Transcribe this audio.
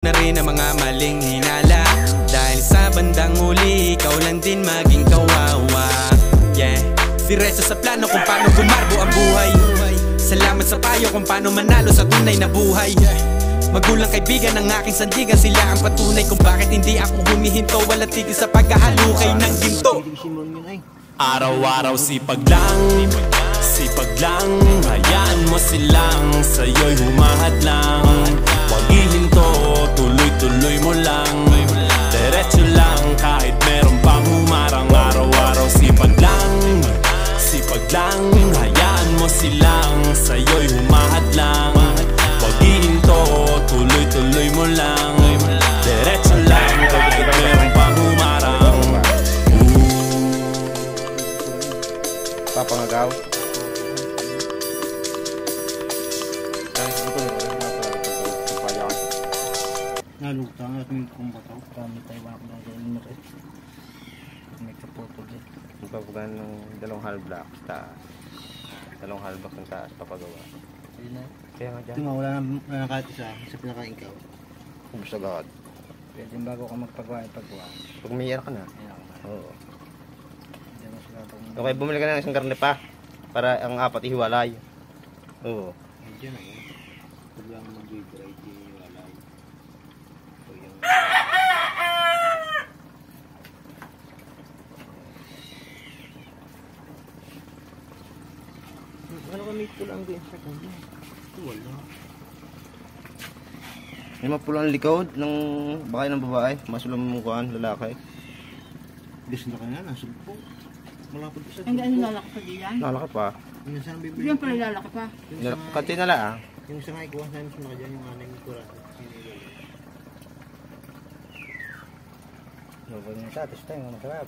na rin ang mga maling hinala. Dahil sa bandang huli, ikaw lang din maging kawawa. Yeah, diretso sa plano kung paano gumarbo ang buhay. Salamat sa payo kung paano manalo sa tunay na buhay. Magulang kaibigan ng aking sandigan, sila ang patunay kung bakit hindi ako humihinto. Walang tigil sa paghahalukay ng ginto. Araw-araw sipag lang, hayaan mo silang sa'yo'y humahadlang. Huwag ihinto, tuloy-tuloy mo lang, diretso lang kahit meron pang humarang. Araw-araw sipag lang, hayaan mo silang sa'yo'y humahadlang. Huwag ihinto, tuloy-tuloy mo lang, diretso lang kahit meron pang humarang. Papangagaw. Nalutang at may kumbataw. Kami tayo ako ng gawin na rin. May kapotol din. Magpapagan ng dalawang half blocks taas. Dalawang half blocks ng taas papagawa. Ayun na. Kaya nga dyan. Ito nga, wala na kahit isa sa pinakaingkaw. Ubus agad. Pwede yung bago ka magpagawa, ipagawa. Pag umiiyak ka na. Ayan ako. Oo. Diyan na sila itong... Okay, bumili ka ng isang karne pa. Para ang apat ihiwalay. Oo. Diyan na yun. Pag lang mag-i-drive, wala yun. So yung... Ano kami pulang din sa kanya? Wala. May mapulang likod ng bakay ng babae. Masulang mukhaan, lalaki. Gusto na kanya, nasulpo. Malapot ko sa Hindi, ano lalaki pa diyan? Lalaki pa. Yung isang bibili. Diyan pala lalaki pa. Kanti na lang. Yung isang ay kuha namin sila dyan, yung anay ng kurado. Huwag yung satos tayo, masarap.